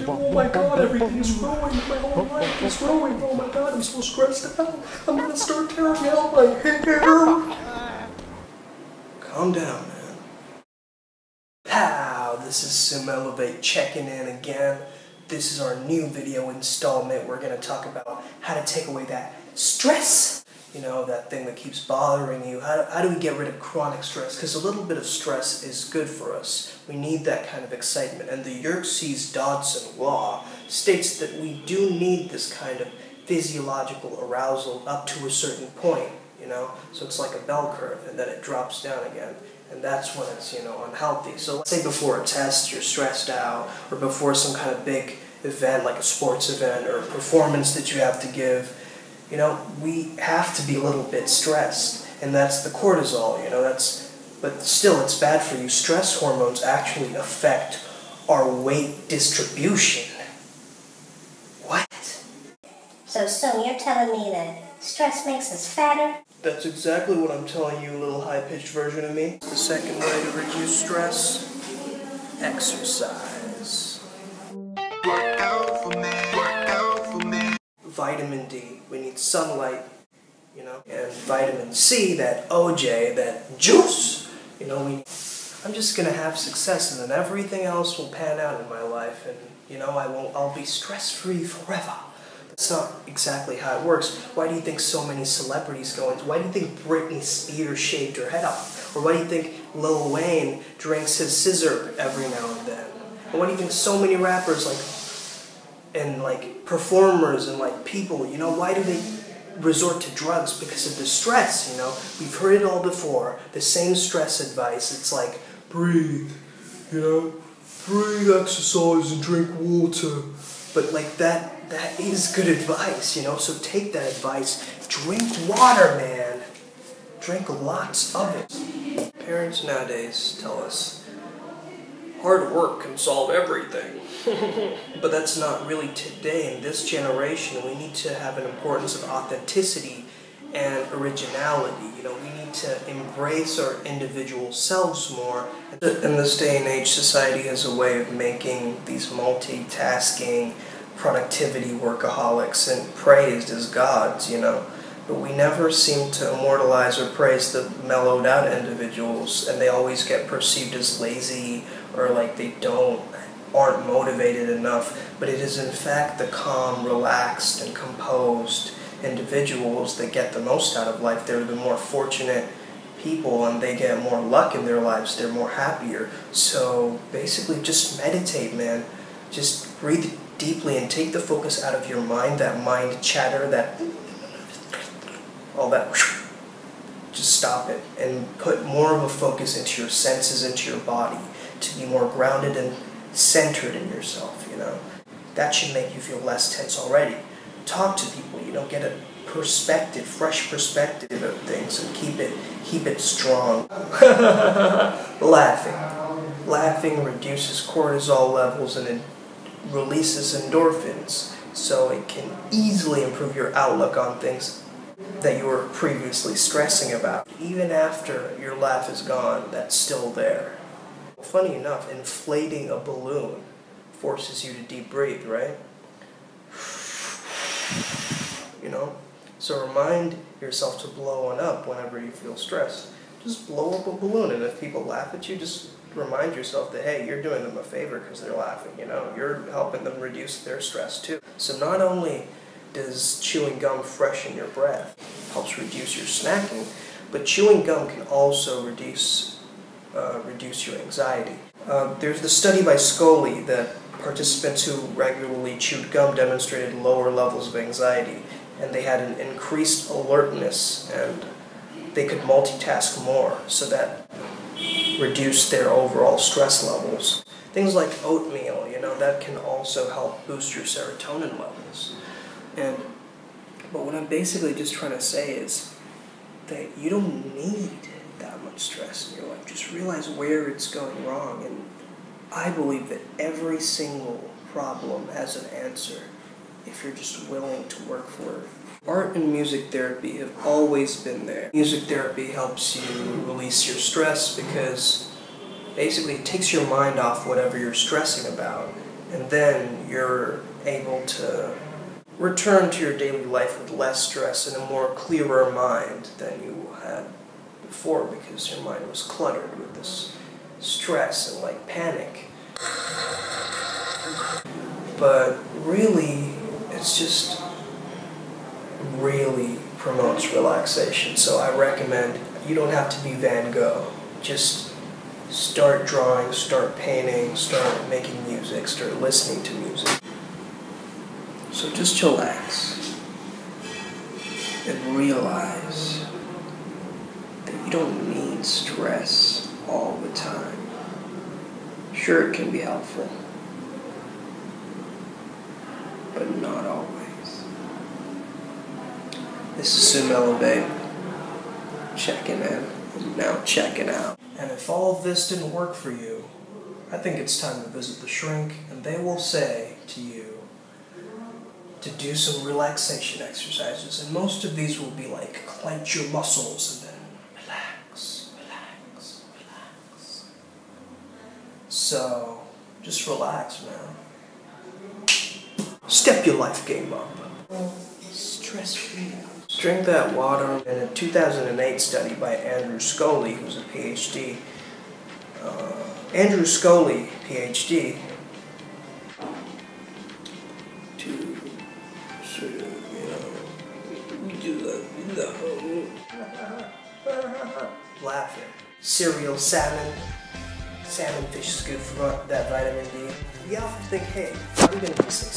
Oh my god, everything's ruined. My whole life is ruined. Oh my god, I'm so stressed out. I'm gonna start tearing out my hair. Calm down, man. Pow, this is Annihilate checking in again. This is our new video installment. We're gonna talk about how to take away that stress. You know, that thing that keeps bothering you. How do we get rid of chronic stress? Because a little bit of stress is good for us. We need that kind of excitement. And the Yerkes-Dodson law states that we do need this kind of physiological arousal up to a certain point, you know? So it's like a bell curve, and then it drops down again. And that's when it's, you know, unhealthy. So let's say before a test you're stressed out, or before some kind of big event like a sports event or a performance that you have to give. You know, we have to be a little bit stressed, and that's the cortisol, you know, but still it's bad for you. Stress hormones actually affect our weight distribution. What? So you're telling me that stress makes us fatter? That's exactly what I'm telling you, little high-pitched version of me. The second way to reduce stress, exercise. Work out for me, work out for me. Vitamin D, we need sunlight, you know, and vitamin C, that OJ, that juice, you know, I'm just gonna have success, and then everything else will pan out in my life, and, you know, I'll be stress-free forever. That's not exactly how it works. Why do you think so many celebrities go into, why do you think Britney Spears shaved her head off? Or why do you think Lil Wayne drinks his scissor every now and then? And why do you think so many rappers, and performers and people, you know, why do they resort to drugs? Because of the stress, you know. We've heard it all before, the same stress advice. It's like, breathe, you know, breathe, exercise, and drink water. But that is good advice, you know, so take that advice. Drink water, man. Drink lots of it. Parents nowadays tell us, hard work can solve everything. But that's not really today. In this generation, we need to have an importance of authenticity and originality. You know, we need to embrace our individual selves more. In this day and age, society has a way of making these multitasking, productivity workaholics and praised as gods, you know. But we never seem to immortalize or praise the mellowed out individuals, and they always get perceived as lazy or like they aren't motivated enough. But it is in fact the calm, relaxed, and composed individuals that get the most out of life. They're the more fortunate people, and they get more luck in their lives. They're more happier. So basically just meditate, man. Just breathe deeply and take the focus out of your mind, that mind chatter, all that. Just stop it and put more of a focus into your senses, into your body, to be more grounded and centered in yourself, you know. That should make you feel less tense already. Talk to people, you know, get a perspective, fresh perspective of things, and keep it strong. Laughing reduces cortisol levels, and it releases endorphins, so it can easily improve your outlook on things that you were previously stressing about. Even after your laugh is gone, that's still there. Funny enough, inflating a balloon forces you to deep breathe, right? You know? So remind yourself to blow one up whenever you feel stressed. Just blow up a balloon, and if people laugh at you, just remind yourself that, hey, you're doing them a favor because they're laughing, you know? You're helping them reduce their stress too. So not only does chewing gum freshen your breath, helps reduce your snacking, but chewing gum can also reduce your anxiety. There's the study by Scully that participants who regularly chewed gum demonstrated lower levels of anxiety, and they had an increased alertness, and they could multitask more, so that reduced their overall stress levels. Things like oatmeal, you know, that can also help boost your serotonin levels. But what I'm basically just trying to say is that you don't need that much stress in your life. Just realize where it's going wrong, and I believe that every single problem has an answer if you're just willing to work for it. Art and music therapy have always been there. Music therapy helps you release your stress because basically it takes your mind off whatever you're stressing about, And then you're able to return to your daily life with less stress and a more clearer mind than you had before, because your mind was cluttered with this stress and like panic. But really, it's just really promotes relaxation. So I recommend, you don't have to be Van Gogh. Just start drawing, start painting, start making music, start listening to music. So just chillax and realize that you don't need stress all the time. Sure, it can be helpful, but not always. This is Sumello Babe, checking in, now checking out. And if all of this didn't work for you, I think it's time to visit the shrink, and they will say to you to do some relaxation exercises. And most of these will be like, clench your muscles, and then relax, relax, relax. So, just relax, man. Step your life game up. Stress-free. Drink that water. In a 2008 study by Andrew Scully, who's a PhD. Andrew Scully, PhD, to sort of, laughing. Cereal, salmon fish is good for that vitamin D. You often think, hey, I'm gonna be successful.